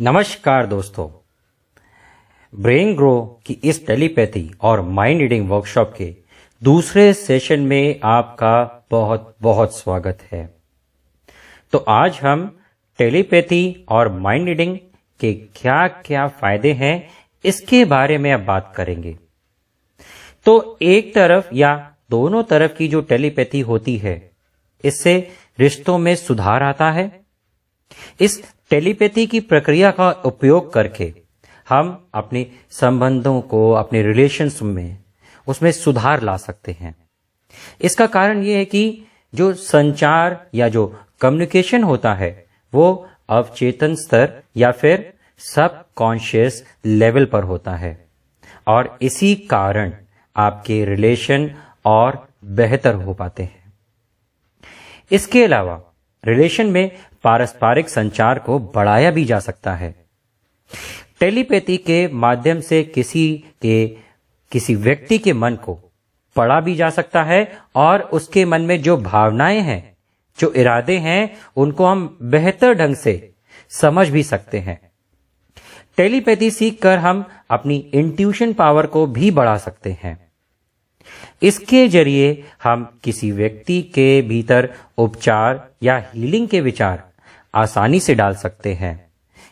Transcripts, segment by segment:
नमस्कार दोस्तों, brain grow की इस टेलीपैथी और माइंड रीडिंग वर्कशॉप के दूसरे सेशन में आपका बहुत बहुत स्वागत है। तो आज हम टेलीपैथी और माइंड रीडिंग के क्या क्या फायदे हैं इसके बारे में अब बात करेंगे। तो एक तरफ या दोनों तरफ की जो टेलीपैथी होती है, इससे रिश्तों में सुधार आता है। इस टेलीपैथी की प्रक्रिया का उपयोग करके हम अपने संबंधों को, अपने रिलेशंस में उसमें सुधार ला सकते हैं। इसका कारण यह है कि जो संचार या जो कम्युनिकेशन होता है वो अवचेतन स्तर या फिर सब कॉन्शियस लेवल पर होता है और इसी कारण आपके रिलेशन और बेहतर हो पाते हैं। इसके अलावा रिलेशन में पारस्परिक संचार को बढ़ाया भी जा सकता है। टेलीपैथी के माध्यम से किसी व्यक्ति के मन को पढ़ा भी जा सकता है और उसके मन में जो भावनाएं हैं, जो इरादे हैं, उनको हम बेहतर ढंग से समझ भी सकते हैं। टेलीपैथी सीखकर हम अपनी इंट्यूशन पावर को भी बढ़ा सकते हैं। इसके जरिए हम किसी व्यक्ति के भीतर उपचार या हीलिंग के विचार आसानी से डाल सकते हैं।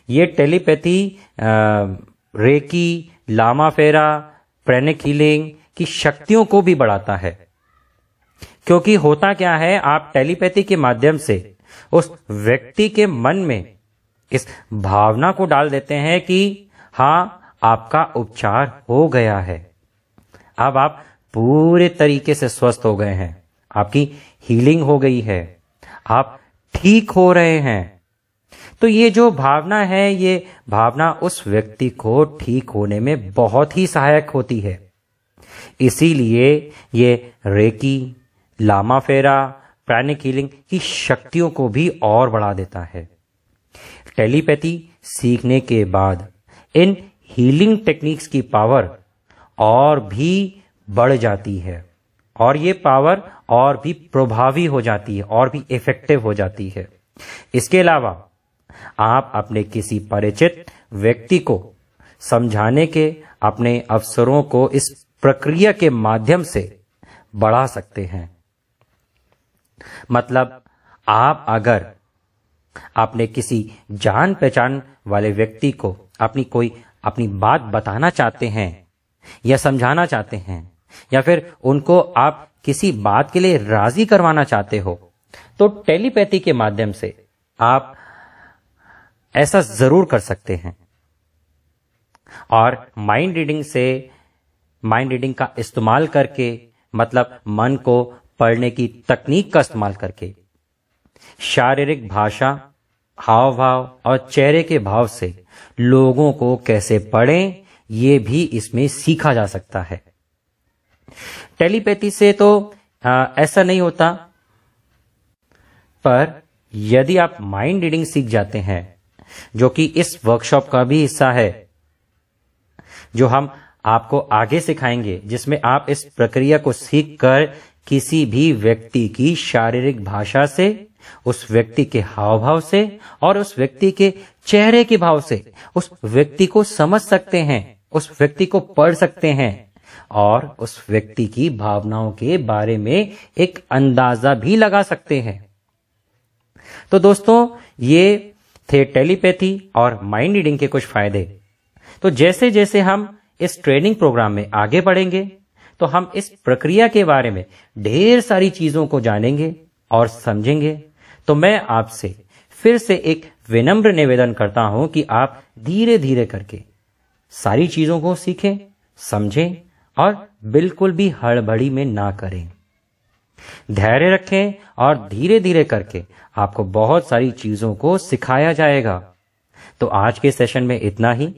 ये टेलीपैथी रेकी, लामा फेरा, प्रैनिक हीलिंग की शक्तियों को भी बढ़ाता है। क्योंकि होता क्या है, आप टेलीपैथी के माध्यम से उस व्यक्ति के मन में इस भावना को डाल देते हैं कि हाँ, आपका उपचार हो गया है, अब आप पूरे तरीके से स्वस्थ हो गए हैं, आपकी हीलिंग हो गई है, आप ठीक हो रहे हैं। तो ये जो भावना है, ये भावना उस व्यक्ति को ठीक होने में बहुत ही सहायक होती है। इसीलिए ये रेकी, लामा फेरा, प्रैनिक हीलिंग की शक्तियों को भी और बढ़ा देता है। टेलीपैथी सीखने के बाद इन हीलिंग टेक्निक्स की पावर और भी बढ़ जाती है और ये पावर और भी प्रभावी हो जाती है और भी इफेक्टिव हो जाती है। इसके अलावा आप अपने किसी परिचित व्यक्ति को समझाने के अपने अवसरों को इस प्रक्रिया के माध्यम से बढ़ा सकते हैं। मतलब आप अगर अपने किसी जान पहचान वाले व्यक्ति को अपनी बात बताना चाहते हैं या समझाना चाहते हैं या फिर उनको आप किसी बात के लिए राजी करवाना चाहते हो, तो टेलीपैथी के माध्यम से आप ऐसा जरूर कर सकते हैं। और माइंड रीडिंग का इस्तेमाल करके, मतलब मन को पढ़ने की तकनीक का इस्तेमाल करके, शारीरिक भाषा, हाव भाव और चेहरे के भाव से लोगों को कैसे पढ़ें, ये भी इसमें सीखा जा सकता है। टेलीपैथी से तो ऐसा नहीं होता, पर यदि आप माइंड रीडिंग सीख जाते हैं, जो कि इस वर्कशॉप का भी हिस्सा है, जो हम आपको आगे सिखाएंगे, जिसमें आप इस प्रक्रिया को सीखकर किसी भी व्यक्ति की शारीरिक भाषा से, उस व्यक्ति के हाव भाव से और उस व्यक्ति के चेहरे के भाव से उस व्यक्ति को समझ सकते हैं, उस व्यक्ति को पढ़ सकते हैं और उस व्यक्ति की भावनाओं के बारे में एक अंदाजा भी लगा सकते हैं। तो दोस्तों, ये थे टेलीपैथी और माइंड रीडिंग के कुछ फायदे। तो जैसे जैसे हम इस ट्रेनिंग प्रोग्राम में आगे बढ़ेंगे, तो हम इस प्रक्रिया के बारे में ढेर सारी चीजों को जानेंगे और समझेंगे। तो मैं आपसे फिर से एक विनम्र निवेदन करता हूं कि आप धीरे धीरे करके सारी चीजों को सीखें, समझें और बिल्कुल भी हड़बड़ी में ना करें। धैर्य रखें और धीरे धीरे करके आपको बहुत सारी चीजों को सिखाया जाएगा। तो आज के सेशन में इतना ही।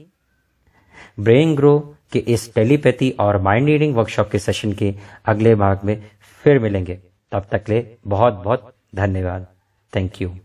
ब्रेन ग्रो के इस टेलीपैथी और माइंड रीडिंग वर्कशॉप के सेशन के अगले भाग में फिर मिलेंगे। तब तक ले बहुत बहुत धन्यवाद। Thank you.